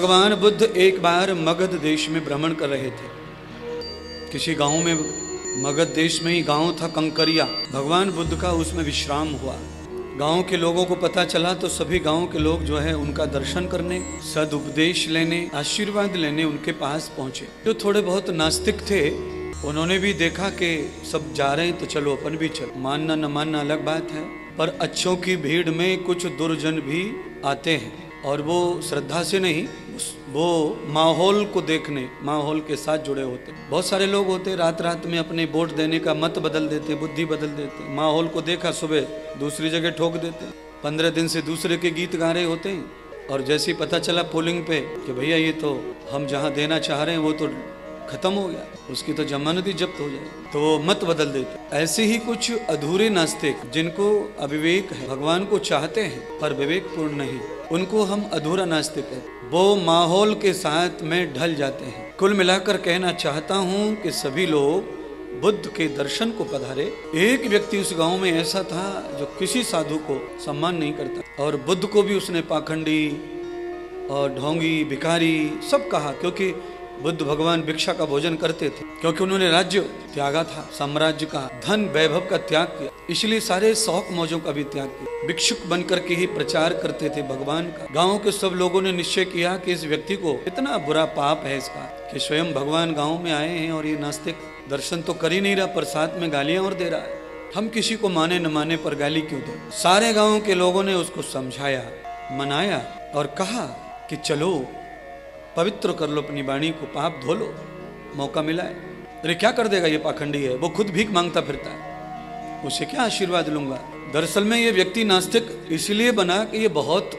भगवान बुद्ध एक बार मगध देश में भ्रमण कर रहे थे। किसी गांव में, मगध देश में ही गांव था कंकरिया, भगवान बुद्ध का उसमें विश्राम हुआ। गांव के लोगों को पता चला तो सभी गांव के लोग जो है उनका दर्शन करने, सदुपदेश लेने, आशीर्वाद लेने उनके पास पहुंचे। जो थोड़े बहुत नास्तिक थे उन्होंने भी देखा कि सब जा रहे हैं तो चलो अपन भी चलो। मानना न मानना अलग बात है, पर अच्छों की भीड़ में कुछ दुर्जन भी आते हैं और वो श्रद्धा से नहीं, वो माहौल को देखने, माहौल के साथ जुड़े होते। बहुत सारे लोग होते रात रात में अपने वोट देने का मत बदल देते, बुद्धि बदल देते। माहौल को देखा, सुबह दूसरी जगह ठोक देते। 15 दिन से दूसरे के गीत गा रहे होते हैं और जैसे ही पता चला पोलिंग पे कि भैया ये तो हम जहाँ देना चाह रहे हैं वो तो खत्म हो गया, उसकी तो जमानत ही जब्त हो जाए, तो वो मत बदल देते। ऐसे ही कुछ अधूरे नास्तिक जिनको अविवेक है, भगवान को चाहते हैं पर विवेकपूर्ण नहीं, उनको हम अधूरा नास्तिक है। वो माहौल के साथ में ढल जाते हैं। कुल मिलाकर कहना चाहता हूँ कि सभी लोग बुद्ध के दर्शन को पधारे। एक व्यक्ति उस गांव में ऐसा था जो किसी साधु को सम्मान नहीं करता और बुद्ध को भी उसने पाखंडी और ढोंगी, भिखारी सब कहा, क्योंकि बुद्ध भगवान भिक्षा का भोजन करते थे, क्योंकि उन्होंने राज्य त्यागा था, साम्राज्य का, धन वैभव का त्याग किया, इसलिए सारे शौक मौजों का भी त्याग किया। भिक्षुक बनकर के ही प्रचार करते थे भगवान का। गांव के सब लोगों ने निश्चय किया कि इस व्यक्ति को इतना बुरा पाप है इसका कि स्वयं भगवान गाँव में आए हैं और ये नास्तिक दर्शन तो कर ही नहीं रहा पर साथ में गालियां और दे रहा है। हम किसी को माने न माने पर गाली क्यों दे। सारे गाँव के लोगों ने उसको समझाया, मनाया और कहा कि चलो पवित्र कर लो अपनी वाणी को, पाप धो लो, मौका मिला है। अरे क्या कर देगा ये पाखंडी है, वो खुद भीख मांगता फिरता है, उसे क्या आशीर्वाद लूंगा। दरअसल में ये व्यक्ति नास्तिक इसलिए बना कि ये बहुत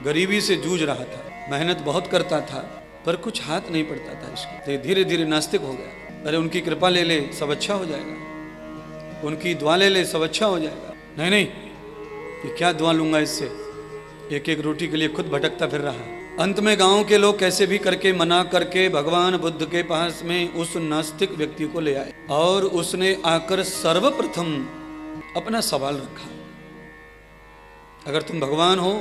गरीबी से जूझ रहा था, मेहनत बहुत करता था पर कुछ हाथ नहीं पड़ता था इसको, धीरे धीरे नास्तिक हो गया। अरे उनकी कृपा ले ले सब अच्छा हो जाएगा, उनकी दुआ ले ले सब अच्छा हो जाएगा। नहीं नहीं, ये क्या दुआ लूंगा इससे, एक एक रोटी के लिए खुद भटकता फिर रहा है। अंत में गांव के लोग कैसे भी करके मना करके भगवान बुद्ध के पास में उस नास्तिक व्यक्ति को ले आए और उसने आकर सर्वप्रथम अपना सवाल रखा, अगर तुम भगवान हो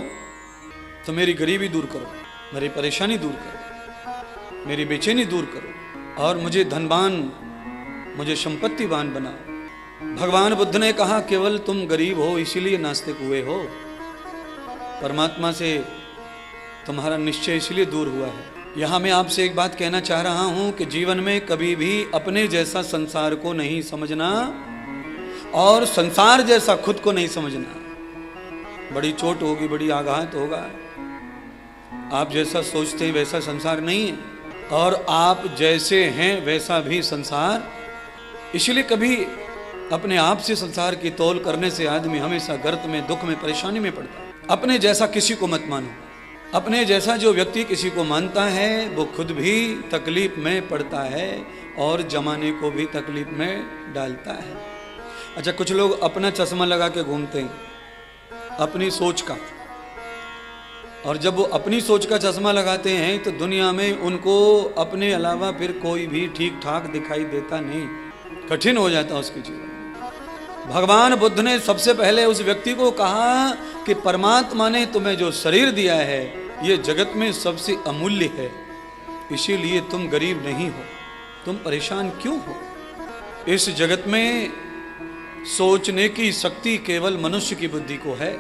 तो मेरी गरीबी दूर करो, मेरी परेशानी दूर करो, मेरी बेचैनी दूर करो और मुझे धनवान, मुझे संपत्तिवान बनाओ। भगवान बुद्ध ने कहा, केवल तुम गरीब हो इसीलिए नास्तिक हुए हो, परमात्मा से तुम्हारा निश्चय इसलिए दूर हुआ है। यहाँ मैं आपसे एक बात कहना चाह रहा हूँ कि जीवन में कभी भी अपने जैसा संसार को नहीं समझना और संसार जैसा खुद को नहीं समझना। बड़ी चोट होगी, बड़ी आघात होगा। आप जैसा सोचते हैं वैसा संसार नहीं है और आप जैसे हैं वैसा भी संसार। इसलिए कभी अपने आप से संसार की तौल करने से आदमी हमेशा गर्त में, दुख में, परेशानी में पड़ता है। अपने जैसा किसी को मत मानो। अपने जैसा जो व्यक्ति किसी को मानता है वो खुद भी तकलीफ में पड़ता है और जमाने को भी तकलीफ में डालता है। अच्छा, कुछ लोग अपना चश्मा लगा के घूमते हैं अपनी सोच का, और जब वो अपनी सोच का चश्मा लगाते हैं तो दुनिया में उनको अपने अलावा फिर कोई भी ठीक ठाक दिखाई देता नहीं, कठिन हो जाता उसकी जीवन। भगवान बुद्ध ने सबसे पहले उस व्यक्ति को कहा कि परमात्मा ने तुम्हें जो शरीर दिया है ये जगत में सबसे अमूल्य है, इसीलिए तुम गरीब नहीं हो, तुम परेशान क्यों हो। इस जगत में सोचने की शक्ति केवल मनुष्य की बुद्धि को है,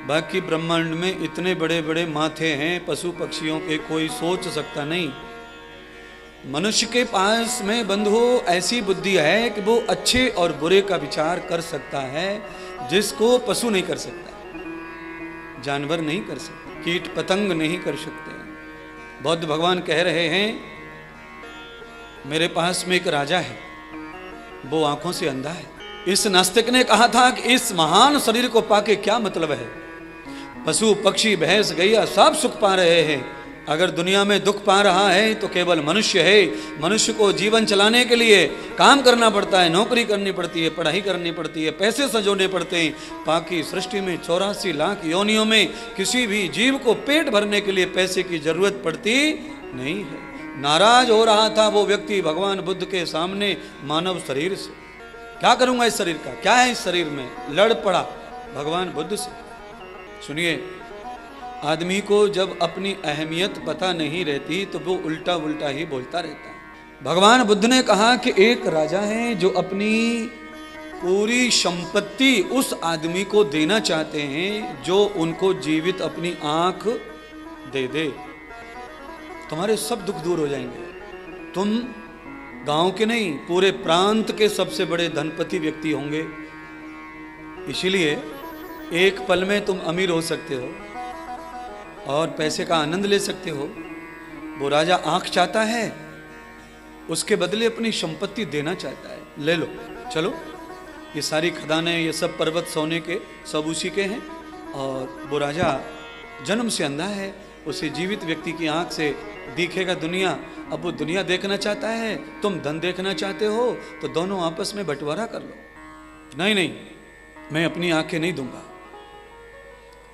बाकी ब्रह्मांड में इतने बड़े बड़े माथे हैं पशु पक्षियों के, कोई सोच सकता नहीं। मनुष्य के पास में बंधु ऐसी बुद्धि है कि वो अच्छे और बुरे का विचार कर सकता है, जिसको पशु नहीं कर सकता, जानवर नहीं कर सकते, कीट पतंग नहीं कर सकते। बौद्ध भगवान कह रहे हैं, मेरे पास में एक राजा है, वो आंखों से अंधा है। इस नास्तिक ने कहा था कि इस महान शरीर को पाके क्या मतलब है, पशु पक्षी भैंस गैया सब सुख पा रहे हैं, अगर दुनिया में दुख पा रहा है तो केवल मनुष्य है। मनुष्य को जीवन चलाने के लिए काम करना पड़ता है, नौकरी करनी पड़ती है, पढ़ाई करनी पड़ती है, पैसे संजोने पड़ते हैं। बाकी सृष्टि में 84 लाख योनियों में किसी भी जीव को पेट भरने के लिए पैसे की जरूरत पड़ती नहीं है। नाराज हो रहा था वो व्यक्ति भगवान बुद्ध के सामने मानव शरीर से, क्या करूंगा इस शरीर का, क्या है इस शरीर में, लड़ पड़ा भगवान बुद्ध से। सुनिए, आदमी को जब अपनी अहमियत पता नहीं रहती तो वो उल्टा उल्टा ही बोलता रहता है। भगवान बुद्ध ने कहा कि एक राजा है जो अपनी पूरी संपत्ति उस आदमी को देना चाहते हैं जो उनको जीवित अपनी आंख दे दे। तुम्हारे सब दुख दूर हो जाएंगे। तुम गांव के नहीं, पूरे प्रांत के सबसे बड़े धनपति व्यक्ति होंगे। इसीलिए एक पल में तुम अमीर हो सकते हो और पैसे का आनंद ले सकते हो। वो राजा आंख चाहता है, उसके बदले अपनी संपत्ति देना चाहता है। ले लो, चलो, ये सारी खदानें, ये सब पर्वत सोने के, सब उसी के हैं। और वो राजा जन्म से अंधा है, उसे जीवित व्यक्ति की आंख से दिखेगा दुनिया। अब वो दुनिया देखना चाहता है, तुम धन देखना चाहते हो, तो दोनों आपस में बंटवारा कर लो। नहीं नहीं, मैं अपनी आंखें नहीं दूंगा।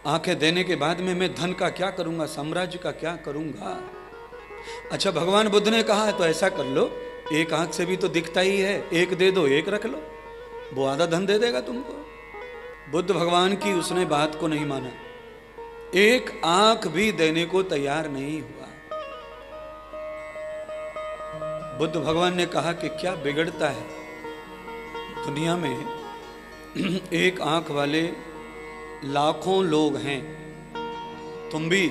आंखें देने के बाद में मैं धन का क्या करूंगा, साम्राज्य का क्या करूंगा। अच्छा, भगवान बुद्ध ने कहा है तो ऐसा कर लो, एक आंख से भी तो दिखता ही है, एक दे दो, एक रख लो, वो आधा धन दे देगा तुमको। बुद्ध भगवान की उसने बात को नहीं माना, एक आंख भी देने को तैयार नहीं हुआ। बुद्ध भगवान ने कहा कि क्या बिगड़ता है दुनिया में, एक आंख वाले लाखों लोग हैं। तुम भी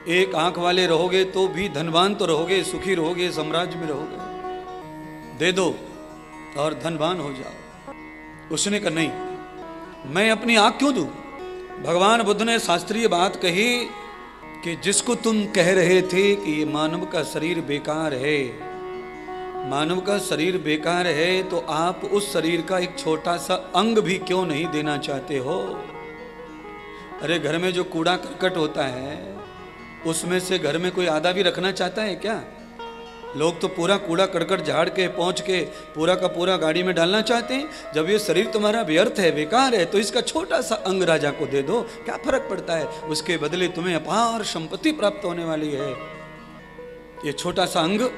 एक आंख वाले रहोगे तो भी धनवान तो रहोगे, सुखी रहोगे, साम्राज्य में रहोगे। दे दो और धनवान हो जाओ। उसने कहा नहीं, मैं अपनी आंख क्यों दूं। भगवान बुद्ध ने शास्त्रीय बात कही कि जिसको तुम कह रहे थे कि ये मानव का शरीर बेकार है, मानव का शरीर बेकार है, तो आप उस शरीर का एक छोटा सा अंग भी क्यों नहीं देना चाहते हो। अरे घर में जो कूड़ा करकट होता है उसमें से घर में कोई आधा भी रखना चाहता है क्या। लोग तो पूरा कूड़ा करकट झाड़ के पहुंच के पूरा का पूरा गाड़ी में डालना चाहते हैं। जब ये शरीर तुम्हारा व्यर्थ है, बेकार है, तो इसका छोटा सा अंग राजा को दे दो, क्या फर्क पड़ता है। उसके बदले तुम्हें अपार संपत्ति प्राप्त होने वाली है। ये छोटा सा अंग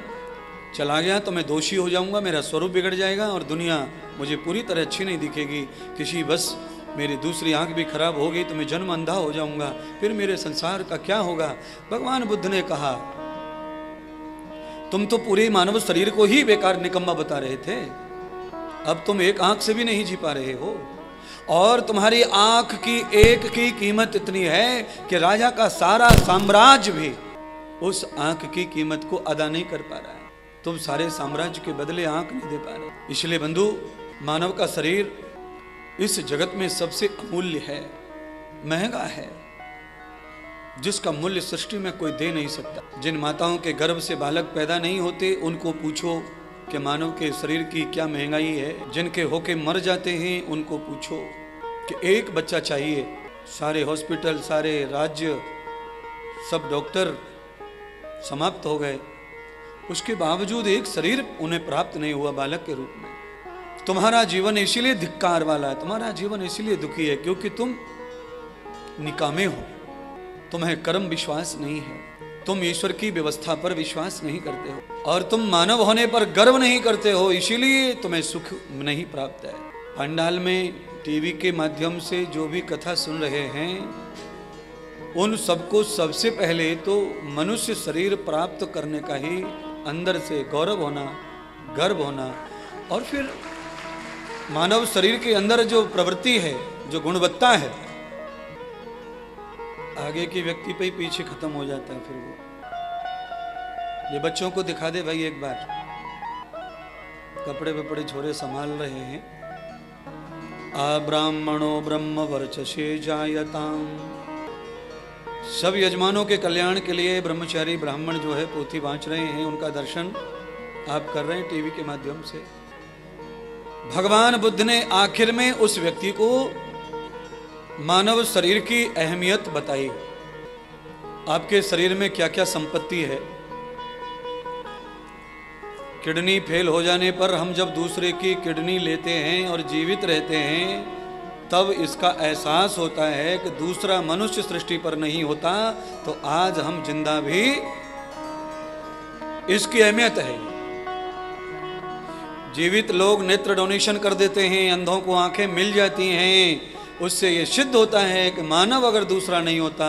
चला गया तो मैं दोषी हो जाऊंगा, मेरा स्वरूप बिगड़ जाएगा और दुनिया मुझे पूरी तरह अच्छी नहीं दिखेगी। किसी बस मेरी दूसरी आंख भी खराब हो गई तो मैं जन्म अंधा हो जाऊंगा, फिर मेरे संसार का क्या होगा। भगवान बुद्ध ने कहा तुम तो पूरे मानव शरीर को ही बेकार निकम्मा बता रहे थे, अब तुम एक आंख से भी नहीं जी पा रहे हो। और तुम्हारी आंख की एक की कीमत इतनी है कि राजा का सारा साम्राज्य भी उस आंख की कीमत को अदा नहीं कर पा रहा है। तुम सारे साम्राज्य के बदले आंख नहीं दे पा रहे। इसलिए बंधु, मानव का शरीर इस जगत में सबसे अमूल्य है, महंगा है, जिसका मूल्य सृष्टि में कोई दे नहीं सकता। जिन माताओं के गर्भ से बालक पैदा नहीं होते उनको पूछो कि मानव के शरीर की क्या महंगाई है। जिनके होके मर जाते हैं उनको पूछो कि एक बच्चा चाहिए, सारे हॉस्पिटल, सारे राज्य, सब डॉक्टर समाप्त हो गए, उसके बावजूद एक शरीर उन्हें प्राप्त नहीं हुआ बालक के रूप में। तुम्हारा जीवन इसीलिए धिक्कार वाला है, तुम्हारा जीवन इसीलिए दुखी है क्योंकि तुम निकामे हो, तुम्हें कर्म विश्वास नहीं है, तुम ईश्वर की व्यवस्था पर विश्वास नहीं करते हो और तुम मानव होने पर गर्व नहीं करते हो, इसीलिए तुम्हें सुख नहीं प्राप्त है। पंडाल में टीवी के माध्यम से जो भी कथा सुन रहे हैं उन सबको सबसे पहले तो मनुष्य शरीर प्राप्त करने का ही अंदर से गौरव होना, गर्व होना, और फिर मानव शरीर के अंदर जो प्रवृत्ति है, जो गुणवत्ता है, आगे के व्यक्ति पे ही पीछे खत्म हो जाता है। फिर वो ये बच्चों को दिखा दे भाई, एक बार कपड़े वपड़े छोरे संभाल रहे हैं। अब्राह्मणो ब्रह्म वर्चसे जायताम। सब यजमानों के कल्याण के लिए ब्रह्मचारी ब्राह्मण जो है पोथी बांच रहे हैं, उनका दर्शन आप कर रहे हैं टीवी के माध्यम से। भगवान बुद्ध ने आखिर में उस व्यक्ति को मानव शरीर की अहमियत बताई। आपके शरीर में क्या क्या संपत्ति है। किडनी फेल हो जाने पर हम जब दूसरे की किडनी लेते हैं और जीवित रहते हैं तब इसका एहसास होता है कि दूसरा मनुष्य सृष्टि पर नहीं होता तो आज हम जिंदा भी, इसकी अहमियत है। जीवित लोग नेत्र डोनेशन कर देते हैं, अंधों को आंखें मिल जाती हैं, उससे ये सिद्ध होता है कि मानव अगर दूसरा नहीं होता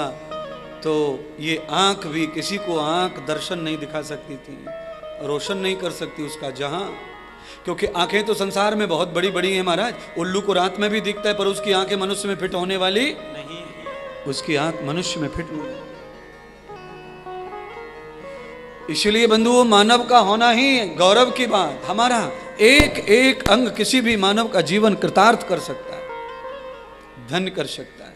तो ये आंख भी, किसी को आंख दर्शन नहीं दिखा सकती थी, रोशन नहीं कर सकती उसका जहां, क्योंकि आंखें तो संसार में बहुत बड़ी बड़ी हैं महाराज। उल्लू को रात में भी दिखता है पर उसकी आंखें मनुष्य में फिट होने वाली नहीं, उसकी आंख मनुष्य में फिट नहीं। इसलिए बंधुओं, मानव का होना ही गौरव की बात। हमारा एक एक अंग किसी भी मानव का जीवन कृतार्थ कर सकता है, धन्य कर सकता है।